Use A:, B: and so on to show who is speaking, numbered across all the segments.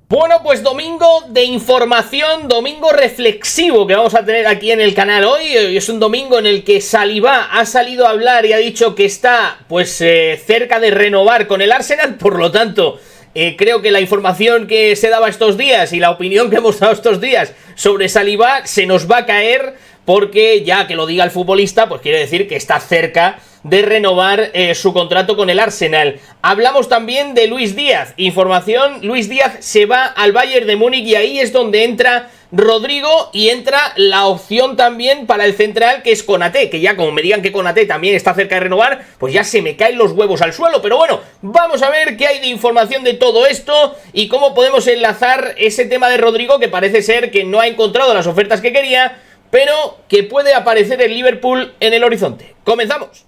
A: Bueno, pues domingo de información, domingo reflexivo que vamos a tener aquí en el canal hoy. Es un domingo en el que Saliba ha salido a hablar y ha dicho que está cerca de renovar con el Arsenal. Por lo tanto, creo que la información que se daba estos días y la opinión que hemos dado estos días sobre Saliba se nos va a caer, porque ya que lo diga el futbolista, pues quiere decir que está cerca de renovar su contrato con el Arsenal. Hablamos también de Luis Díaz. Información: Luis Díaz se va al Bayern de Múnich y ahí es donde entra Rodrigo y entra la opción también para el central, que es Konaté, que ya como me digan que Konaté también está cerca de renovar, pues ya se me caen los huevos al suelo. Pero bueno, vamos a ver qué hay de información de todo esto y cómo podemos enlazar ese tema de Rodrigo, que parece ser que no ha encontrado las ofertas que quería, pero que puede aparecer el Liverpool en el horizonte. ¡Comenzamos!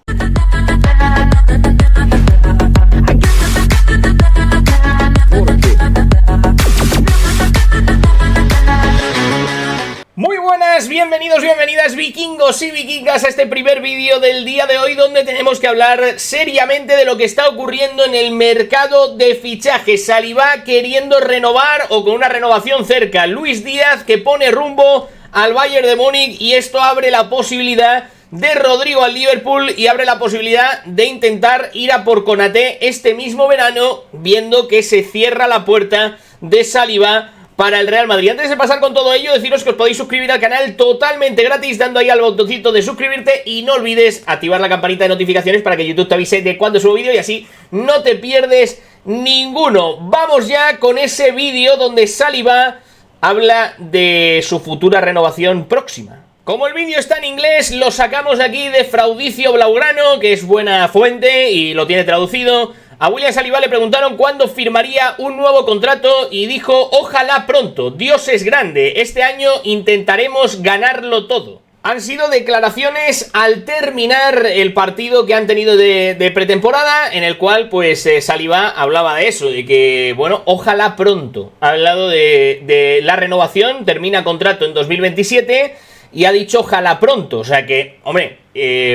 A: Muy buenas, bienvenidos, bienvenidas vikingos y vikingas a este primer vídeo del día de hoy, donde tenemos que hablar seriamente de lo que está ocurriendo en el mercado de fichajes. Saliba queriendo renovar o con una renovación cerca, Luis Díaz que pone rumbo al Bayern de Múnich, y esto abre la posibilidad de Rodrigo al Liverpool y abre la posibilidad de intentar ir a por Konaté este mismo verano, viendo que se cierra la puerta de Saliba para el Real Madrid. Antes de pasar con todo ello, deciros que os podéis suscribir al canal totalmente gratis dando ahí al botoncito de suscribirte, y no olvides activar la campanita de notificaciones para que YouTube te avise de cuando subo vídeo y así no te pierdes ninguno. Vamos ya con ese vídeo donde Saliba habla de su futura renovación próxima. Como el vídeo está en inglés, lo sacamos aquí de Fraudicio Blaugrano, que es buena fuente y lo tiene traducido. A William Saliba le preguntaron cuándo firmaría un nuevo contrato y dijo: ojalá pronto, Dios es grande, este año intentaremos ganarlo todo. Han sido declaraciones al terminar el partido que han tenido de pretemporada, en el cual pues Saliba hablaba de eso, de que bueno, ojalá pronto. Ha hablado de la renovación, termina contrato en 2027 y ha dicho ojalá pronto. O sea que, hombre,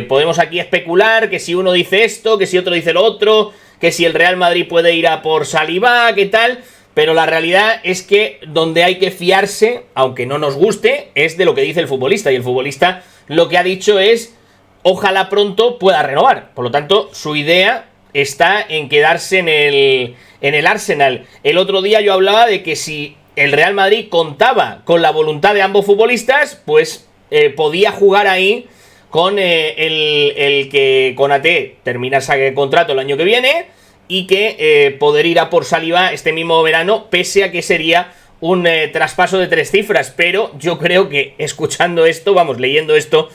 A: podemos aquí especular que si uno dice esto, que si otro dice lo otro, que si el Real Madrid puede ir a por Saliba, qué tal. Pero la realidad es que donde hay que fiarse, aunque no nos guste, es de lo que dice el futbolista. Y el futbolista lo que ha dicho es ojalá pronto pueda renovar. Por lo tanto, su idea está en quedarse en el Arsenal. El otro día yo hablaba de que si el Real Madrid contaba con la voluntad de ambos futbolistas, pues podía jugar ahí con el que Konaté termina ese contrato el año que viene, y que poder ir a por Saliba este mismo verano, pese a que sería un traspaso de 3 cifras. Pero yo creo que escuchando esto, leyendo esto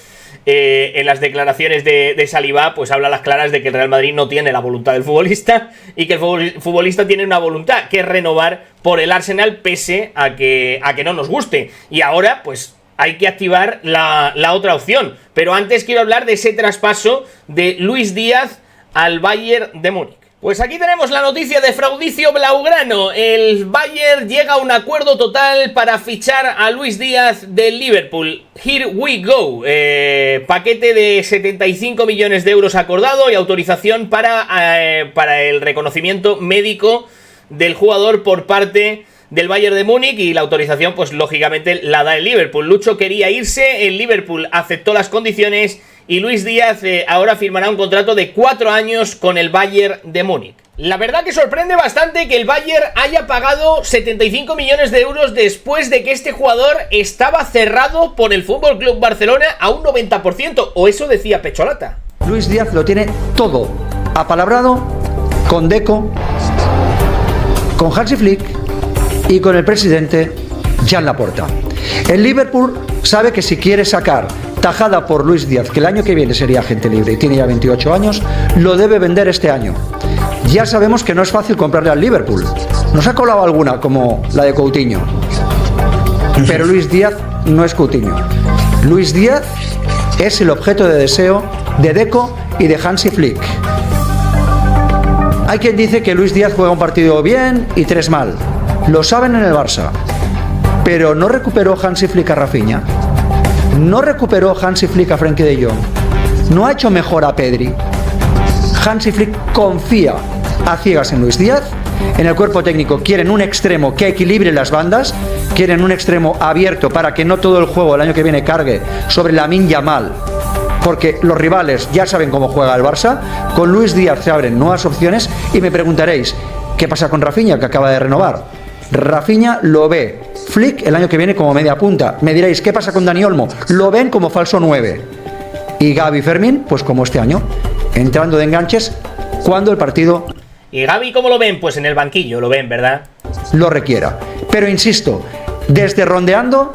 A: en las declaraciones de Saliba, pues habla a las claras de que el Real Madrid no tiene la voluntad del futbolista y que el futbolista tiene una voluntad, que es renovar por el Arsenal, pese a que no nos guste. Y ahora pues hay que activar la otra opción. Pero antes quiero hablar de ese traspaso de Luis Díaz al Bayern de Múnich. Pues aquí tenemos la noticia de Fraudicio Blaugrano. El Bayern llega a un acuerdo total para fichar a Luis Díaz del Liverpool. Here we go. Paquete de 75 millones de euros acordado y autorización para el reconocimiento médico del jugador por parte del Bayern de Múnich, y la autorización pues lógicamente la da el Liverpool. Lucho quería irse, el Liverpool aceptó las condiciones y Luis Díaz ahora firmará un contrato de 4 años con el Bayern de Múnich. La verdad que sorprende bastante que el Bayern haya pagado 75 millones de euros después de que este jugador estaba cerrado por el FC Barcelona a un 90%, o eso decía Pecholata.
B: Luis Díaz lo tiene todo apalabrado con Deco, con Hansi Flick y con el presidente Joan Laporta. El Liverpool sabe que si quiere sacar tajada por Luis Díaz, que el año que viene sería agente libre y tiene ya 28 años, lo debe vender este año. Ya sabemos que no es fácil comprarle al Liverpool. Nos ha colado alguna, como la de Coutinho. Pero Luis Díaz no es Coutinho. Luis Díaz es el objeto de deseo de Deco y de Hansi Flick. Hay quien dice que Luis Díaz juega un partido bien y 3 mal. Lo saben en el Barça. Pero no recuperó Hansi Flick a Rafinha. No recuperó Hansi Flick a Frenkie de Jong. No ha hecho mejor a Pedri. Hansi Flick confía a ciegas en Luis Díaz en el cuerpo técnico quieren un extremo que equilibre las bandas, quieren un extremo abierto para que no todo el juego el año que viene cargue sobre Lamine Yamal, porque los rivales ya saben cómo juega el Barça. Con Luis Díaz se abren nuevas opciones y me preguntaréis, ¿qué pasa con Rafinha, que acaba de renovar? Rafinha lo ve Flick el año que viene como media punta. Me diréis, ¿qué pasa con Dani Olmo? Lo ven como falso 9. Y Gavi Fermín, pues como este año, entrando de enganches cuando el partido...
A: ¿Y Gavi cómo lo ven? Pues en el banquillo lo ven, ¿verdad?
B: Lo requiera. Pero insisto, desde Rondeando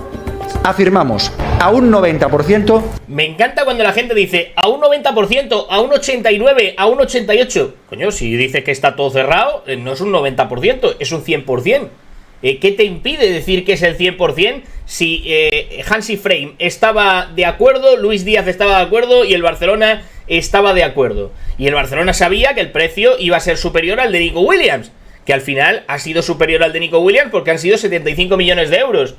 B: afirmamos a un 90%.
A: Me encanta cuando la gente dice a un 90%, a un 89%, a un 88%. Coño, si dices que está todo cerrado, no es un 90%, es un 100%. ¿Qué te impide decir que es el 100% si Hansi Frame estaba de acuerdo, Luis Díaz estaba de acuerdo y el Barcelona estaba de acuerdo? Y el Barcelona sabía que el precio iba a ser superior al de Nico Williams, que al final ha sido superior al de Nico Williams porque han sido 75 millones de euros.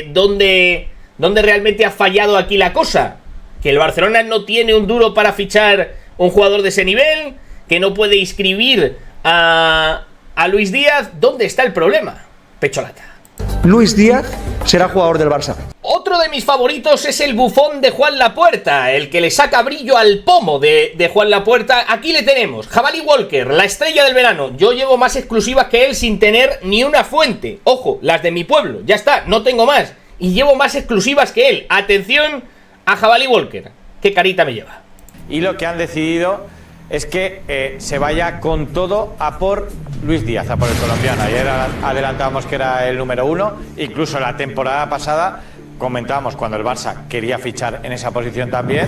A: ¿Dónde realmente ha fallado aquí la cosa? Que el Barcelona no tiene un duro para fichar un jugador de ese nivel, que no puede inscribir a Luis Díaz. ¿Dónde está el problema? Pecholata.
B: Luis Díaz será jugador del Barça.
A: Otro de mis favoritos es el bufón de Juan Lapuerta, el que le saca brillo al pomo de Juan Lapuerta. Aquí le tenemos, Jabalí Walker, la estrella del verano. Yo llevo más exclusivas que él sin tener ni una fuente. Ojo, las de mi pueblo, ya está, no tengo más. Y llevo más exclusivas que él. Atención a Jabalí Walker. Qué carita me lleva.
C: Y lo que han decidido es que se vaya con todo a por Luis Díaz, a por el colombiano. Ayer adelantábamos que era el número 1. Incluso la temporada pasada comentábamos, cuando el Barça quería fichar en esa posición también,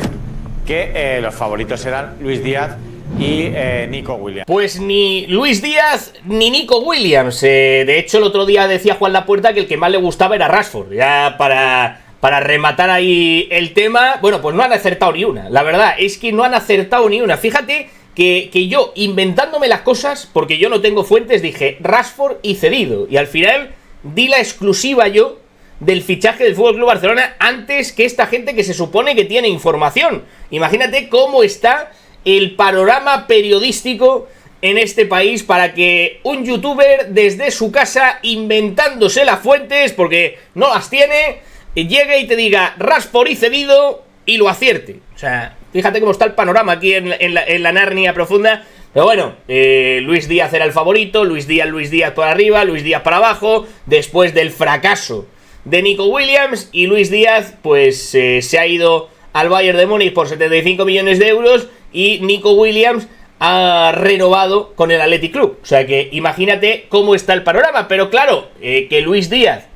C: que los favoritos eran Luis Díaz y Nico Williams.
A: Pues ni Luis Díaz ni Nico Williams. De hecho, el otro día decía Juan Lapuerta que el que más le gustaba era Rashford. Ya para rematar ahí el tema, bueno, pues no han acertado ni una. La verdad es que no han acertado ni una. Fíjate que yo, inventándome las cosas, porque yo no tengo fuentes, dije Rashford y cedido. Y al final di la exclusiva yo del fichaje del FC Barcelona antes que esta gente que se supone que tiene información. Imagínate cómo está el panorama periodístico en este país para que un youtuber desde su casa, inventándose las fuentes, porque no las tiene, llegue y te diga Rashford y cedido y lo acierte. O sea, fíjate cómo está el panorama aquí en la Narnia profunda. Pero bueno, Luis Díaz era el favorito, Luis Díaz para arriba, Luis Díaz para abajo, después del fracaso de Nico Williams, y Luis Díaz pues se ha ido al Bayern de Múnich por 75 millones de euros y Nico Williams ha renovado con el Athletic Club. O sea que imagínate cómo está el panorama. Pero claro, que Luis Díaz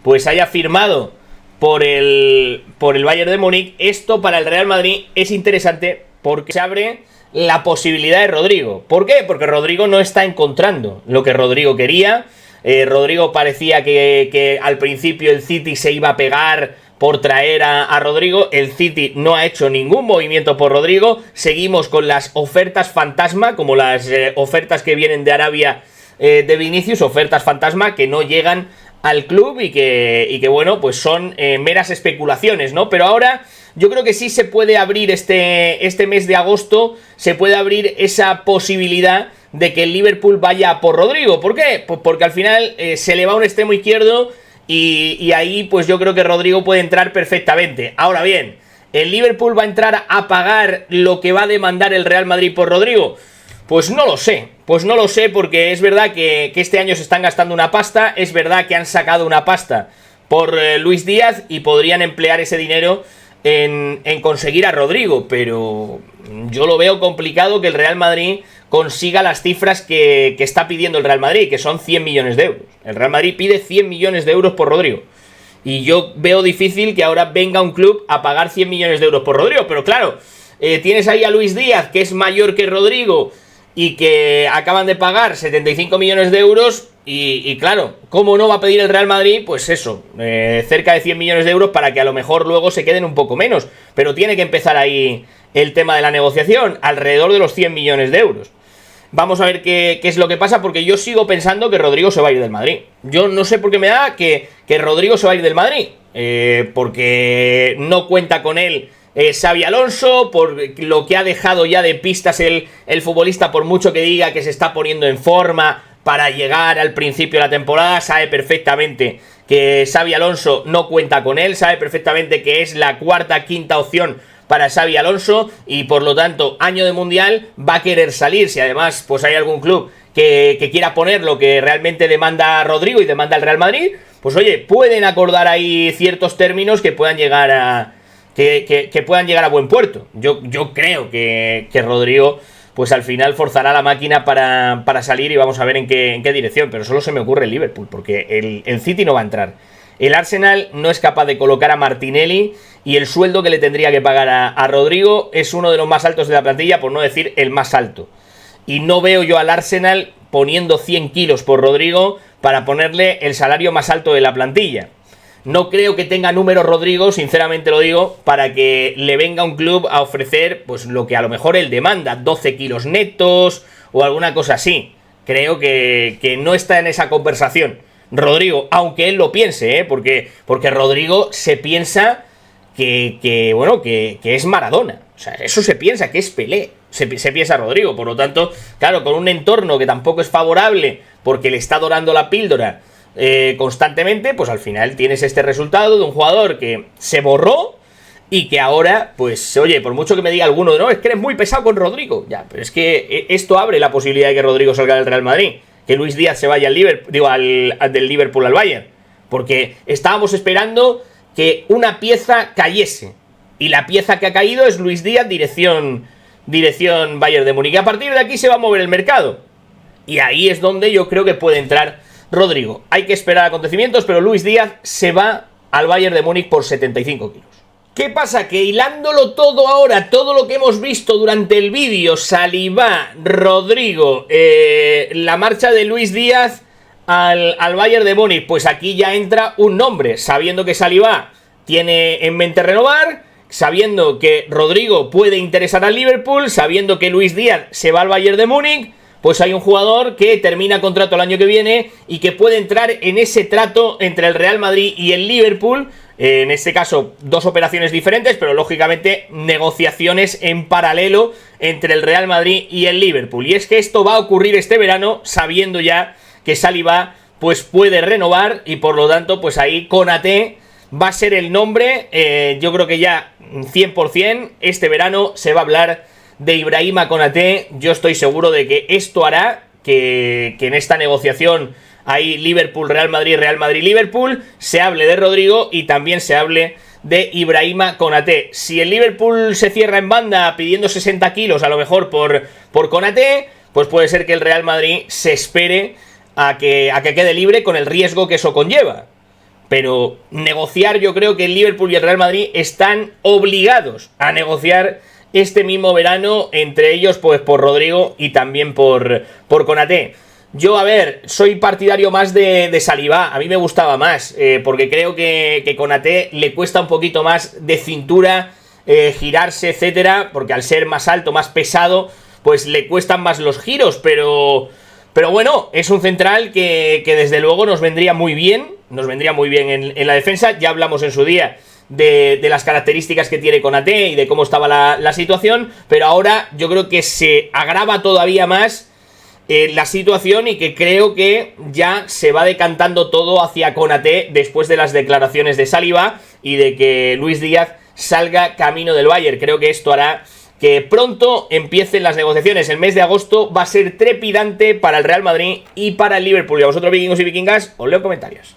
A: pues haya firmado por el Bayern de Múnich, esto para el Real Madrid es interesante porque se abre la posibilidad de Rodrigo. ¿Por qué? Porque Rodrigo no está encontrando lo que Rodrigo quería. Rodrigo parecía que al principio el City se iba a pegar por traer a Rodrigo. El City no ha hecho ningún movimiento por Rodrigo. Seguimos con las ofertas fantasma, como las ofertas que vienen de Arabia de Vinicius, ofertas fantasma que no llegan al club y que bueno, pues son meras especulaciones, ¿no? Pero ahora yo creo que sí se puede abrir este mes de agosto, se puede abrir esa posibilidad de que el Liverpool vaya por Rodrigo. ¿Por qué? Pues porque al final se le va un extremo izquierdo y ahí pues yo creo que Rodrigo puede entrar perfectamente. Ahora bien, ¿el Liverpool va a entrar a pagar lo que va a demandar el Real Madrid por Rodrigo? Pues no lo sé, porque es verdad que este año se están gastando una pasta, es verdad que han sacado una pasta por Luis Díaz y podrían emplear ese dinero en conseguir a Rodrigo, pero yo lo veo complicado que el Real Madrid consiga las cifras que está pidiendo el Real Madrid, que son 100 millones de euros. El Real Madrid pide 100 millones de euros por Rodrigo. Y yo veo difícil que ahora venga un club a pagar 100 millones de euros por Rodrigo. Pero claro, tienes ahí a Luis Díaz, que es mayor que Rodrigo, y que acaban de pagar 75 millones de euros. Y claro, ¿cómo no va a pedir el Real Madrid? Pues eso, cerca de 100 millones de euros para que a lo mejor luego se queden un poco menos. Pero tiene que empezar ahí el tema de la negociación, alrededor de los 100 millones de euros. Vamos a ver qué es lo que pasa, porque yo sigo pensando que Rodrigo se va a ir del Madrid. Yo no sé por qué me da que Rodrigo se va a ir del Madrid. Porque no cuenta con él Xabi Alonso, por lo que ha dejado ya de pistas el futbolista, por mucho que diga que se está poniendo en forma, para llegar al principio de la temporada, sabe perfectamente que Xabi Alonso no cuenta con él, sabe perfectamente que es la cuarta, quinta opción para Xabi Alonso y por lo tanto año de Mundial va a querer salir. Si además pues hay algún club que quiera poner lo que realmente demanda Rodrigo y demanda el Real Madrid, pues oye, pueden acordar ahí ciertos términos que puedan llegar a que puedan llegar a buen puerto. Yo creo que Rodrigo pues al final forzará la máquina para salir y vamos a ver en qué dirección, pero solo se me ocurre el Liverpool, porque el City no va a entrar. El Arsenal no es capaz de colocar a Martinelli y el sueldo que le tendría que pagar a Rodrigo es uno de los más altos de la plantilla, por no decir el más alto. Y no veo yo al Arsenal poniendo 100 kilos por Rodrigo para ponerle el salario más alto de la plantilla. No creo que tenga números Rodrigo, sinceramente lo digo, para que le venga un club a ofrecer pues lo que a lo mejor él demanda, 12 kilos netos o alguna cosa así. Creo que no está en esa conversación Rodrigo, aunque él lo piense, porque Rodrigo se piensa que es Maradona. O sea, eso se piensa, que es Pelé. Se piensa Rodrigo, por lo tanto, claro, con un entorno que tampoco es favorable porque le está dorando la píldora constantemente, pues al final tienes este resultado de un jugador que se borró y que ahora, pues oye, por mucho que me diga alguno, no, es que eres muy pesado con Rodrigo, ya, pero es que esto abre la posibilidad de que Rodrigo salga del Real Madrid, que Luis Díaz se vaya al Liverpool, del Liverpool al Bayern, porque estábamos esperando que una pieza cayese y la pieza que ha caído es Luis Díaz, dirección Bayern de Múnich. A partir de aquí se va a mover el mercado y ahí es donde yo creo que puede entrar Rodrigo. Hay que esperar acontecimientos, pero Luis Díaz se va al Bayern de Múnich por 75 kilos. ¿Qué pasa? Que hilándolo todo ahora, todo lo que hemos visto durante el vídeo, Saliba, Rodrigo, la marcha de Luis Díaz al Bayern de Múnich, pues aquí ya entra un nombre, sabiendo que Saliba tiene en mente renovar, sabiendo que Rodrigo puede interesar al Liverpool, sabiendo que Luis Díaz se va al Bayern de Múnich, pues hay un jugador que termina contrato el año que viene y que puede entrar en ese trato entre el Real Madrid y el Liverpool. En este caso, dos operaciones diferentes, pero lógicamente negociaciones en paralelo entre el Real Madrid y el Liverpool. Y es que esto va a ocurrir este verano, sabiendo ya que Saliba pues puede renovar y por lo tanto, pues ahí Konaté va a ser el nombre. Yo creo que ya 100% este verano se va a hablar de Ibrahima Konaté. Yo estoy seguro de que esto hará que en esta negociación ahí Liverpool, Real Madrid, Liverpool, se hable de Rodrigo y también se hable de Ibrahima Konaté. Si el Liverpool se cierra en banda pidiendo 60 kilos a lo mejor por Konaté, pues puede ser que el Real Madrid se espere a que quede libre con el riesgo que eso conlleva. Pero negociar, yo creo que el Liverpool y el Real Madrid están obligados a negociar este mismo verano, entre ellos pues por Rodrigo y también por Konaté. Yo, a ver, soy partidario más de Saliba, a mí me gustaba más, porque creo que Konaté le cuesta un poquito más de cintura, girarse, etcétera, porque al ser más alto, más pesado, pues le cuestan más los giros, pero bueno, es un central que desde luego nos vendría muy bien en la defensa. Ya hablamos en su día de las características que tiene Konaté y de cómo estaba la situación, pero ahora yo creo que se agrava todavía más la situación y que creo que ya se va decantando todo hacia Konaté después de las declaraciones de Saliba y de que Luis Díaz salga camino del Bayern. Creo que esto hará que pronto empiecen las negociaciones. El mes de agosto va a ser trepidante para el Real Madrid y para el Liverpool. Y a vosotros, vikingos y vikingas, os leo comentarios.